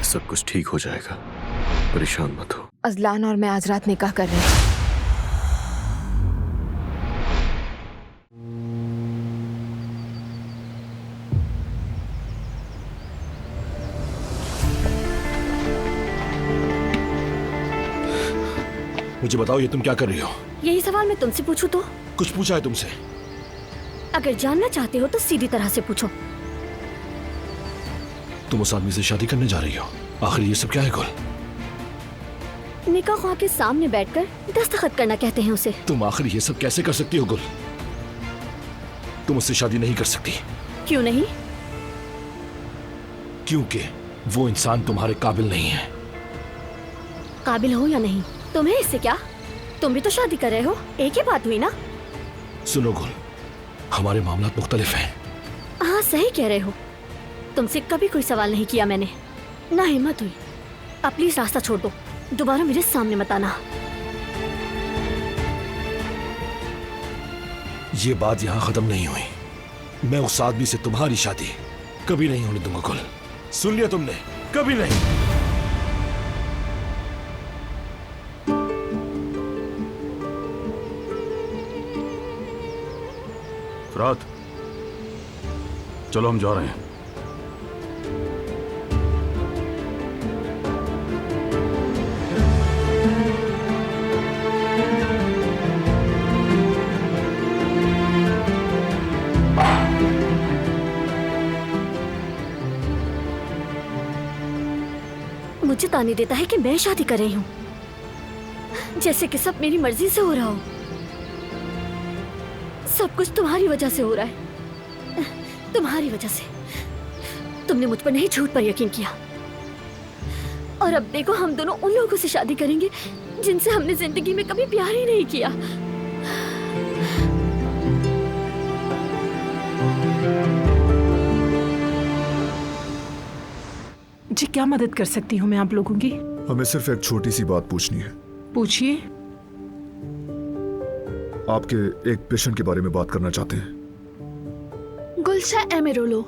सब कुछ ठीक हो जाएगा, परेशान मत हो। अजलान और मैं आज रात निकाह कर रहे हैं। मुझे बताओ, ये तुम क्या कर रही हो? यही सवाल मैं तुमसे पूछूं तो? कुछ पूछा है तुमसे? अगर जानना चाहते हो तो सीधी तरह से पूछो। तुम उस आदमी से शादी करने जा रही हो? आखिर ये सब क्या है गुल? निकाह ख्वाह के सामने बैठकर दस्तखत करना कहते हैं उसे। तुम आखिर ये सब कैसे कर सकती हो गुल? तुम उससे शादी नहीं कर सकती। क्यों नहीं? क्योंकि वो इंसान तुम्हारे काबिल नहीं है। काबिल हो या नहीं, तुम्हें इससे क्या? तुम भी तो शादी कर रहे हो, एक ही बात हुई ना। सुनो गुल, हमारे मामला मुख्तलिफ हैं। हाँ सही कह रहे हो। तुमसे कभी कोई सवाल नहीं किया मैंने, ना हिम्मत हुई। अब प्लीज रास्ता छोड़ दो, दोबारा मेरे सामने मत आना। ये बात यहाँ खत्म नहीं हुई। मैं उस आदमी से तुम्हारी शादी कभी नहीं होने दूंगा गुल। सुन लिया तुमने? कभी नहीं। रात, चलो हम जा रहे हैं। मुझे ताने देता है कि मैं शादी कर रही हूँ, जैसे कि सब मेरी मर्जी से हो रहा हो। सब कुछ तुम्हारी वजह से हो रहा है, तुम्हारी वजह से। तुमने मुझ पर नहीं, झूठ पर यकीन किया। और अब देखो, हम दोनों उन लोगों से शादी करेंगे जिनसे हमने जिंदगी में कभी प्यार ही नहीं किया। जी क्या मदद कर सकती हूँ मैं आप लोगों की? हमें सिर्फ एक छोटी सी बात पूछनी है। पूछिए। आपके एक पेशेंट के बारे में बात करना चाहते हैं। गुलशा एमेरोलो।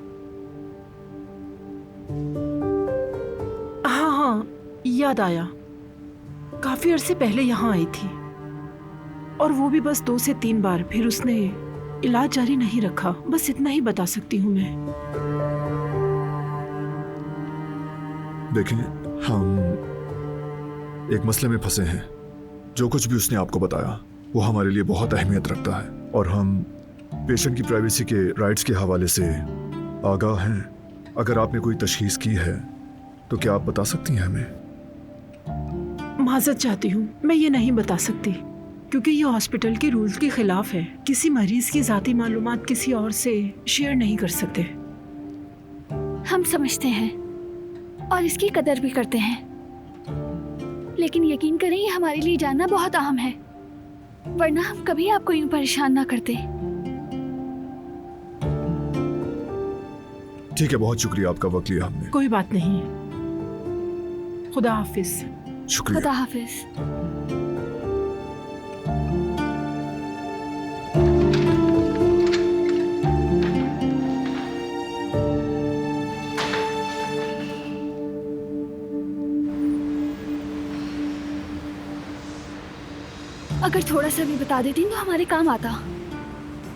हाँ हाँ, याद आया। काफी अरसे पहले यहाँ आई थी, और वो भी बस 2 से 3 बार। फिर उसने इलाज जारी नहीं रखा। बस इतना ही बता सकती हूँ मैं। देखिए, हम एक मसले में फंसे हैं। जो कुछ भी उसने आपको बताया वो हमारे लिए बहुत अहमियत रखता है, और हम पेशेंट की प्राइवेसी के राइट्स के हवाले से आगाह हैं। अगर आपने कोई तशखीस की है तो क्या आप बता सकती हैं हमें? माजरत चाहती हूँ, मैं ये नहीं बता सकती, क्योंकि ये हॉस्पिटल के रूल्स के खिलाफ है। किसी मरीज की जाती मालूमात किसी और से शेयर नहीं कर सकते। हम समझते हैं और इसकी कदर भी करते हैं, लेकिन यकीन करें ये हमारे लिए जानना बहुत अहम है, वरना हम कभी आपको यूं परेशान ना करते। ठीक है, बहुत शुक्रिया, आपका वक्त लिया हमने। कोई बात नहीं। खुदा हाफिज। शुक्रिया। खुदा हाफिज। अगर थोड़ा सा भी बता देती तो हमारे काम आता।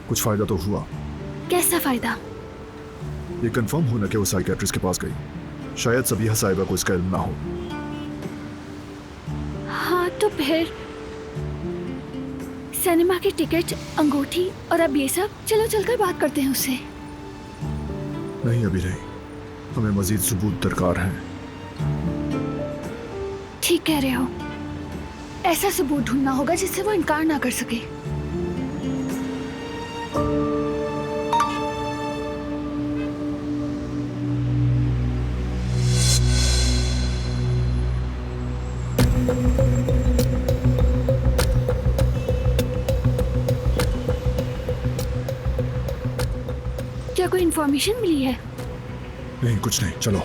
कुछ फायदा तो हुआ? कैसा फायदा? ये कंफर्म होना कि वो साइकियाट्रिस्ट के पास गई। शायद सबिहा साहिबा को इसका इल्म ना हो। हाँ तो फिर सिनेमा की टिकट, अंगूठी और अब ये सब। चलो चलकर बात करते हैं उससे। नहीं, अभी नहीं, हमें मजीद सबूत दरकार है। ठीक कह रहे हो, ऐसा सबूत ढूंढना होगा जिससे वो इनकार ना कर सके। क्या कोई इंफॉर्मेशन मिली है? नहीं, कुछ नहीं। चलो।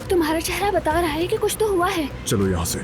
तुम्हारा चेहरा बता रहा है कि कुछ तो हुआ है। चलो यहाँ से।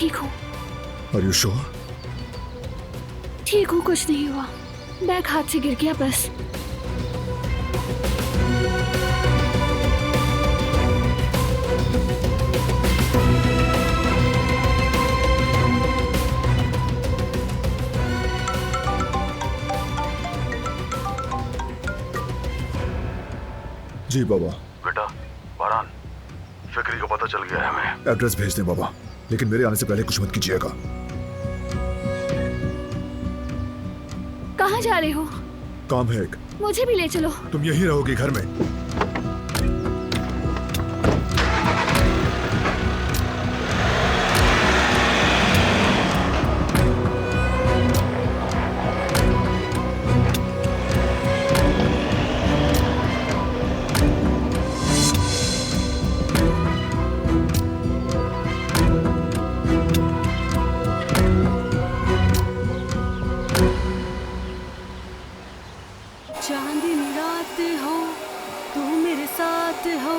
ठीक हूँ। Are you sure? ठीक हूँ, कुछ नहीं हुआ। बैग हाथ से गिर गया बस। जी बाबा। बेटा बारान, फिक्री को पता चल गया है हमें। एड्रेस भेज दें बाबा, लेकिन मेरे आने से पहले कुछ मत कीजिएगा। कहाँ जा रहे हो? काम है एक। मुझे भी ले चलो। तुम यहीं रहोगी घर में। चांदनी रात हो, तू मेरे साथ हो,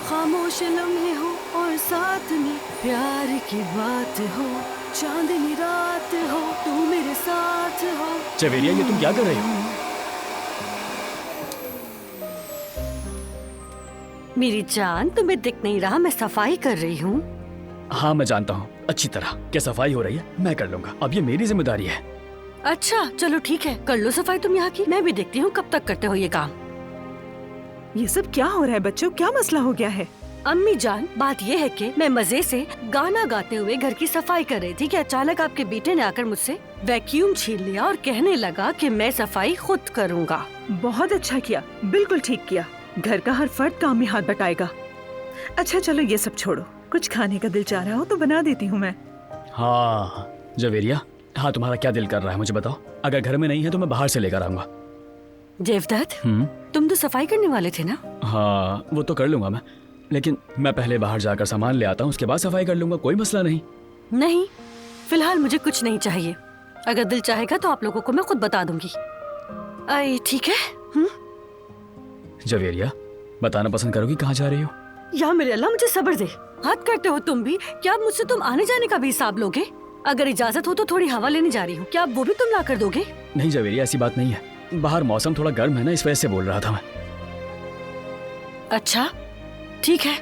खामोश लम्हे हो और साथ में प्यार की बात हो। चांदनी रात हो, तू मेरे साथ हो। चवेरिया, ये तुम क्या कर रही हो? मेरी जान, तुम्हें दिख नहीं रहा मैं सफाई कर रही हूँ। हाँ मैं जानता हूँ अच्छी तरह। क्या सफाई हो रही है? मैं कर लूंगा, अब ये मेरी जिम्मेदारी है। अच्छा चलो ठीक है, कर लो सफाई तुम यहाँ की। मैं भी देखती हूँ कब तक करते हो ये काम। ये सब क्या हो रहा है बच्चों? क्या मसला हो गया है? अम्मी जान, बात ये है कि मैं मजे से गाना गाते हुए घर की सफाई कर रही थी कि अचानक आपके बेटे ने आकर मुझसे वैक्यूम छीन लिया और कहने लगा कि मैं सफाई खुद करूँगा। बहुत अच्छा किया, बिल्कुल ठीक किया। घर का हर फर्द काम में हाथ बटाएगा। अच्छा चलो ये सब छोड़ो, कुछ खाने का दिल चाह रहा हो तो बना देती हूँ मैं। हाँ जवेरिया, हाँ तुम्हारा क्या दिल कर रहा है मुझे बताओ। अगर घर में नहीं है तो मैं बाहर से लेकर आऊंगा। देवदत्त, तुम तो सफाई करने वाले थे ना? हाँ वो तो कर लूंगा मैं, लेकिन मैं पहले बाहर जाकर सामान ले आता हूँ, उसके बाद सफाई कर लूंगा, कोई मसला नहीं। नहीं, फिलहाल मुझे कुछ नहीं चाहिए। अगर दिल चाहेगा तो आप लोगों को मैं खुद बता दूंगी। आई ठीक है? जवेरिया, बताना पसंद करोगी कहाँ जा रही हो? या मेरे अल्लाह, मुझे सब्र दे। हद करते हो तुम भी। क्या अब मुझसे तुम आने जाने का भी हिसाब लोगे? अगर इजाजत हो तो थोड़ी हवा लेने जा रही हूँ, क्या वो भी तुम ला कर दोगे? नहीं जवेरिया, ऐसी बात नहीं है। बाहर मौसम थोड़ा गर्म है ना, इस वजह से बोल रहा था मैं। अच्छा ठीक है,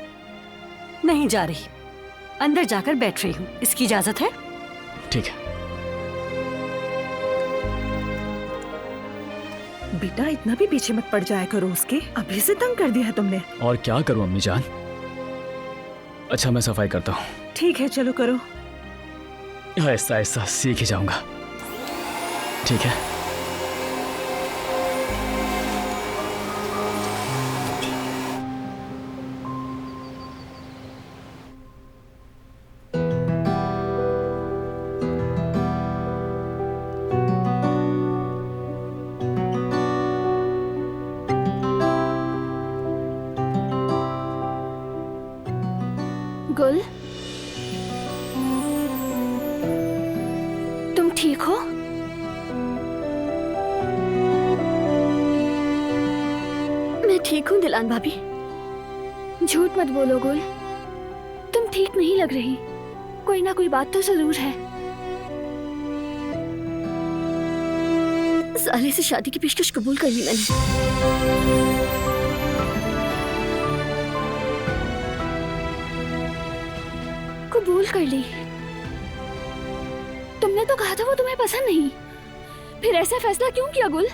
नहीं जा रही, अंदर जाकर बैठ रही हूँ। इसकी इजाजत है? ठीक है। बेटा इतना भी पीछे मत पड़ जाया करो उसके, अभी से तंग कर दिया है तुमने। और क्या करूँ अम्मी जान। अच्छा मैं सफाई करता हूँ। ठीक है चलो करो। ऐसा ऐसा सीख ही जाऊंगा। ठीक है। गुल, तुम ठीक हो? मैं ठीक हूँ दिलान भाभी। झूठ मत बोलो गुल, तुम ठीक नहीं लग रही। कोई ना कोई बात तो जरूर है। साले से शादी की पेशकश कबूल कर ली मैंने। कबूल कर ली? तुमने तो कहा था वो तुम्हें पसंद नहीं, फिर ऐसा फैसला क्यों किया गुल?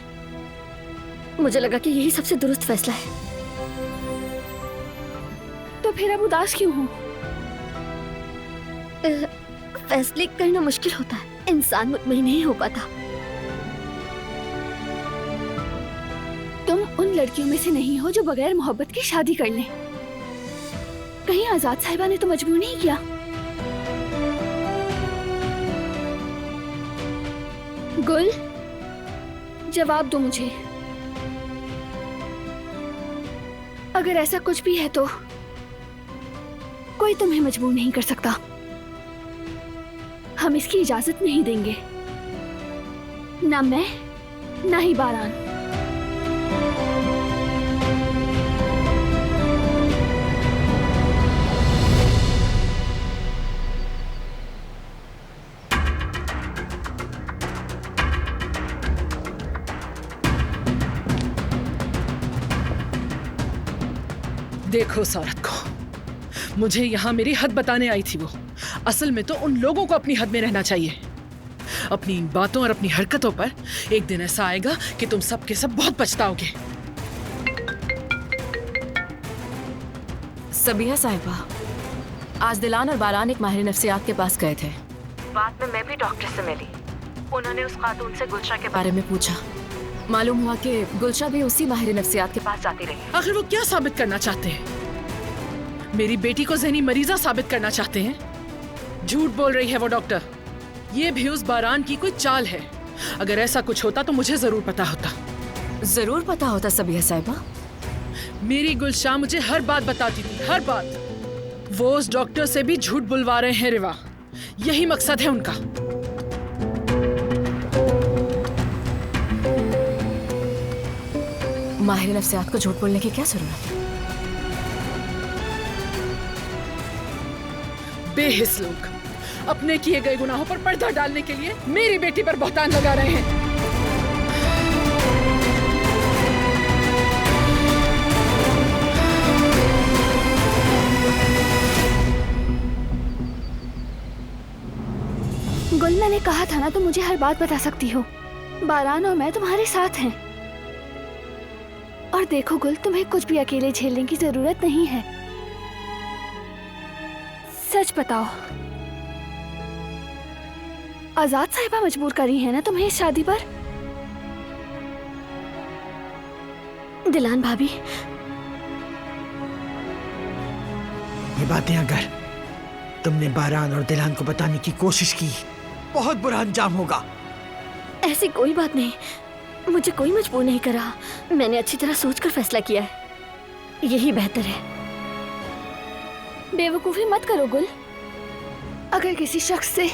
मुझे लगा कि यही सबसे दुरुस्त फैसला है। तो फिर अब उदास क्यों हो? फैसले करना मुश्किल होता है, इंसान मुतमईन नहीं हो पाता। तुम उन लड़कियों में से नहीं हो जो बगैर मोहब्बत की शादी कर लें। कहीं आजाद साहिबा ने तो मजबूर नहीं किया? गुल, जवाब दो मुझे। अगर ऐसा कुछ भी है तो कोई तुम्हें मजबूर नहीं कर सकता। हम इसकी इजाजत नहीं देंगे, ना मैं ना ही बारान। देखो उस औरत को, मुझे यहाँ मेरी हद बताने आई थी वो। असल में तो उन लोगों को अपनी हद में रहना चाहिए। अपनी इन बातों और अपनी हरकतों पर एक दिन ऐसा आएगा कि तुम सब के सब बहुत पछताओगे। सबिया साहिबा, आज दिलान और बारान एक माहिर नफ्सियात के पास गए थे। बाद में मैं भी डॉक्टर से मिली। उन्होंने उस खातून से गुलशा के बारे में पूछा। मालूम हुआ कि गुलशा भी उसी माहिर नफ्सियात के पास जाती रही। आखिर वो क्या साबित करना चाहते हैं? मेरी बेटी को ज़हनी मरीजा साबित करना चाहते हैं? झूठ बोल रही है वो डॉक्टर। ये भी उस बारान की कोई चाल है। अगर ऐसा कुछ होता तो मुझे जरूर पता होता। जरूर पता होता सबिया साहिबा। मेरी गुलशा मुझे हर बात बताती थी, हर बात। वो उस डॉक्टर से भी झूठ बुलवा रहे हैं रिवा। यही मकसद है उनका। माहिर नफ्सियात को झूठ बोलने की क्या जरूरत है? बेहिस लोग अपने किए गए गुनाहों पर पर्दा डालने के लिए मेरी बेटी पर बहतान लगा रहे हैं। गुल, मैंने कहा था ना तुम मुझे हर बात बता सकती हो। बारान और मैं तुम्हारे साथ हैं। और देखो गुल, तुम्हें कुछ भी अकेले झेलने की जरूरत नहीं है। सच बताओ, आजाद साहिबा मजबूर करी है ना तुम्हें इस शादी पर? दिलान भाभी, ये बातें अगर तुमने बारान और दिलान को बताने की कोशिश की, बहुत बुरा अंजाम होगा। ऐसी कोई बात नहीं, मुझे कोई मजबूर नहीं करा। मैंने अच्छी तरह सोचकर फैसला किया है, यही बेहतर है। बेवकूफी मत करो गुल। अगर किसी शख्स से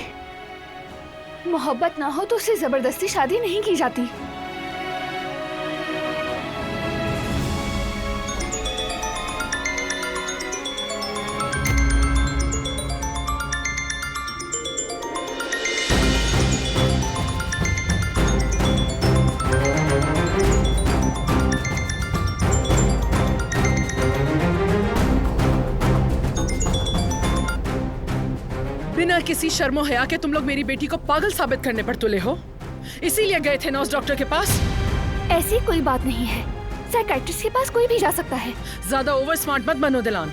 मोहब्बत ना हो तो उससे जबरदस्ती शादी नहीं की जाती। बिना किसी शर्मो हया के तुम लोग मेरी बेटी को पागल साबित करने पर तुले हो। इसीलिए गए थे ना उस डॉक्टर के पास। ऐसी कोई बात नहीं है, साइकियाट्रिस्ट के पास कोई भी जा सकता है। ज्यादा ओवर स्मार्ट मत बनो दिलान।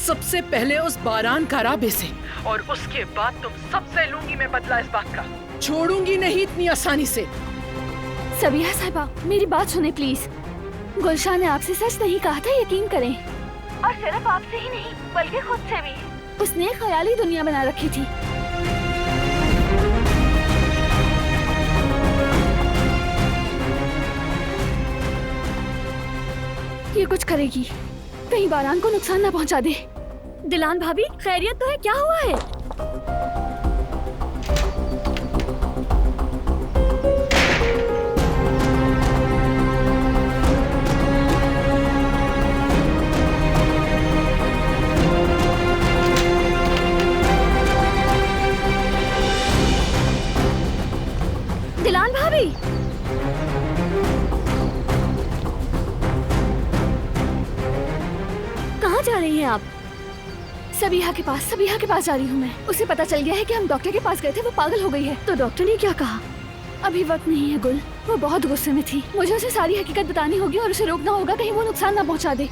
सबसे पहले उस बारान काराबे से, और उसके बाद तुम सबसे लूंगी मैं बदला इस बात का। छोड़ूंगी नहीं इतनी आसानी से। सबिया साहिबा, मेरी बात सुने प्लीज। गुलशाह ने आपसे सच नहीं कहा था, यकीन करें। और सिर्फ आपसे ही नहीं बल्कि खुद से भी। उसने एक ख्याली दुनिया बना रखी थी। ये कुछ करेगी, कहीं बारान को नुकसान ना पहुंचा दे। दिलान भाभी, खैरियत तो है? क्या हुआ है? दिलान भाभी, कहाँ जा रही हैं आप? सबिहा के पास जा रही हूँ मैं। उसे पता चल गया है कि हम डॉक्टर के पास गए थे, वो पागल हो गई है। तो डॉक्टर ने क्या कहा? अभी वक्त नहीं है गुल, वो बहुत गुस्से में थी। मुझे उसे सारी हकीकत बतानी होगी और उसे रोकना होगा कहीं वो नुकसान ना पहुँचा दे।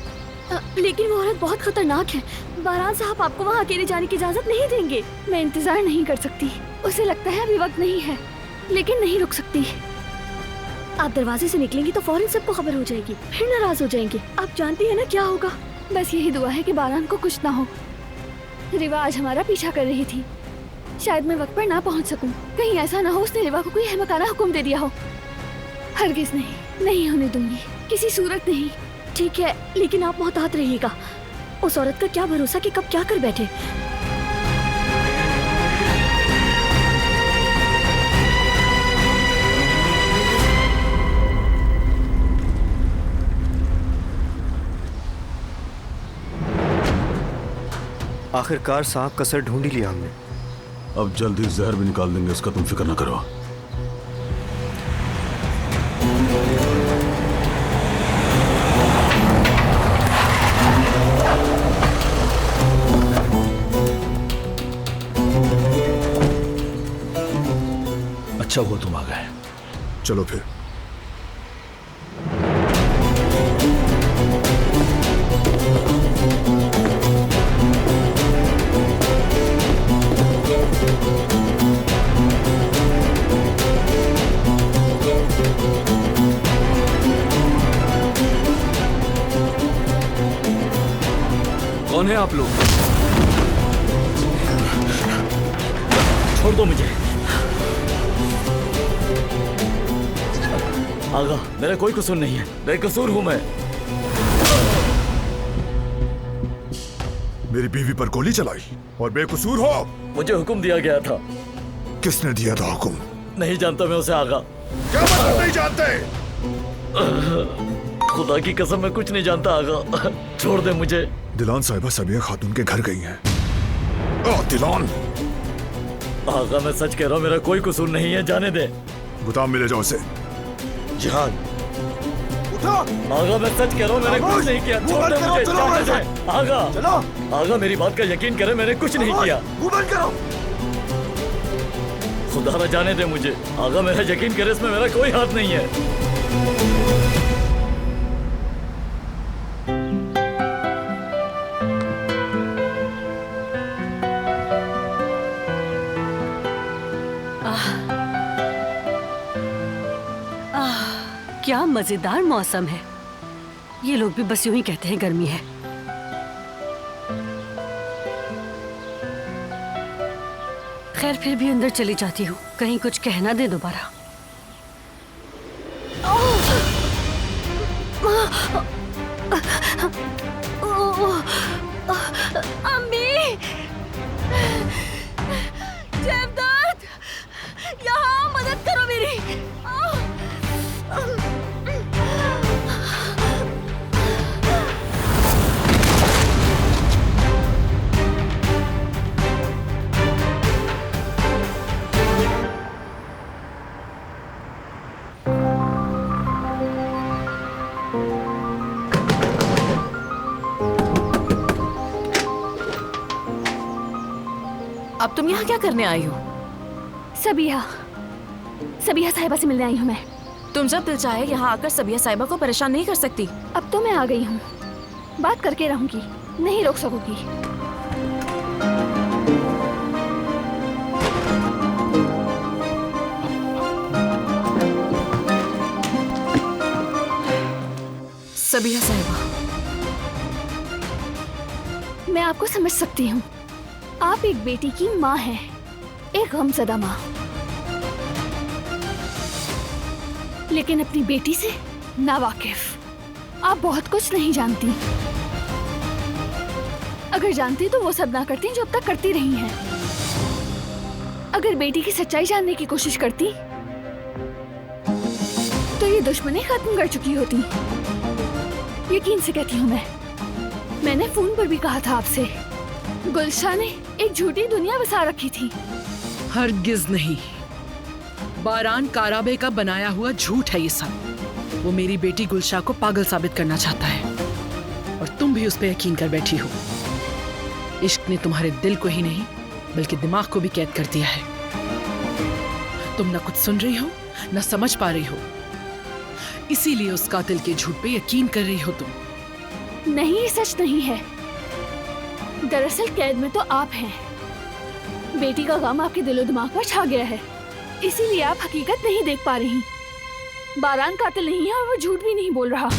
लेकिन वो औरत बहुत खतरनाक है। बारान साहब आपको वहाँ अकेले जाने की इजाजत नहीं देंगे। मैं इंतजार नहीं कर सकती। उसे लगता है अभी वक्त नहीं है, लेकिन नहीं रुक सकती। आप दरवाजे से निकलेंगी तो फौरन सबको खबर हो जाएगी, फिर नाराज हो जाएंगे। आप जानती है ना क्या होगा। बस यही दुआ है कि बारान को कुछ ना हो। रिवा आज हमारा पीछा कर रही थी, शायद मैं वक्त पर ना पहुंच सकूं। कहीं ऐसा ना हो उसने रिवा को कोई अहमकाना हुक्म दे दिया हो। हरगिज नहीं होने दूंगी, किसी सूरत नहीं। ठीक है, लेकिन आप मोहतात रहिएगा। उस औरत का क्या भरोसा कि कब क्या कर बैठे। आखिरकार सांप का सर ढूंढ ही लिया हमने। अब जल्दी जहर भी निकाल देंगे, इसका तुम फिक्र न करो। अच्छा हुआ तुम आ गए। चलो फिर। कौन है आप लोग? छोड़ दो मुझे। आगा, मेरा कोई कसूर नहीं है, बेकसूर हूं मैं। मेरी बीवी पर गोली चलाई और बेकसूर हो? मुझे हुक्म दिया गया था। किसने दिया था हुक्म? नहीं जानता मैं उसे आगा। क्या मतलब नहीं जानते? खुदा की कसम मैं कुछ नहीं जानता आगा। छोड़ दे मुझे। दिलान साहिबा सबिया खातून के घर गई हैं। दिलान। आगा मैं सच कह रहा हूँ, मेरा कोई कसूर नहीं है, जाने दे। गुदाम मिले जाओ उसे। जिहाद। उठो। आगा मैं सच कह रहा हूँ, मैंने कुछ नहीं किया। छोड़ दे मुझे, जाने दे। आगा। चलो। आगा मेरी बात का यकीन करे, मैंने कुछ नहीं किया। बंद करो। खुदा न जाने दे मुझे। आगा मेरा यकीन करे, इसमें मेरा कोई हाथ नहीं है। क्या मजेदार मौसम है। ये लोग भी बस यूं ही कहते हैं गर्मी है। खैर फिर भी अंदर चली जाती हूँ, कहीं कुछ कहना दे दोबारा। अम्मी, देवदत्त, यहाँ मदद करो मेरी। अब तुम यहाँ क्या करने आई हो? सबिया साहिबा से मिलने आई हूँ मैं। तुम जब दिल चाहे यहाँ आकर सबिया साहिबा को परेशान नहीं कर सकती। अब तो मैं आ गई हूँ, बात करके रहूंगी, नहीं रोक सकोगी। सबिया साहिबा, मैं आपको समझ सकती हूँ। आप एक बेटी की माँ हैं, एक गमज़दा माँ, लेकिन अपनी बेटी से नावाकिफ। आप बहुत कुछ नहीं जानती। अगर जानती तो वो सब ना करती जो अब तक करती रही हैं। अगर बेटी की सच्चाई जानने की कोशिश करती तो ये दुश्मनी खत्म कर चुकी होती। यकीन से कहती हूँ मैंने फोन पर भी कहा था आपसे, गुलशा ने एक झूठी दुनिया बसा रखी थी। हरगिज नहीं, बारान काराबे का बनाया हुआ झूठ है ये सब। वो मेरी बेटी गुलशा को पागल साबित करना चाहता है और तुम भी उस पर यकीन कर बैठी हो। इश्क ने तुम्हारे दिल को ही नहीं बल्कि दिमाग को भी कैद कर दिया है। तुम न कुछ सुन रही हो न समझ पा रही हो, इसीलिए उस कातिल के झूठ पे यकीन कर रही हो तुम। नहीं, ये सच नहीं है। दरअसल कैद में तो आप हैं। बेटी का गम आपके दिलो दिमाग पर छा गया है, इसीलिए आप हकीकत नहीं देख पा रही। बारान कातिल नहीं है और वो झूठ भी नहीं बोल रहा।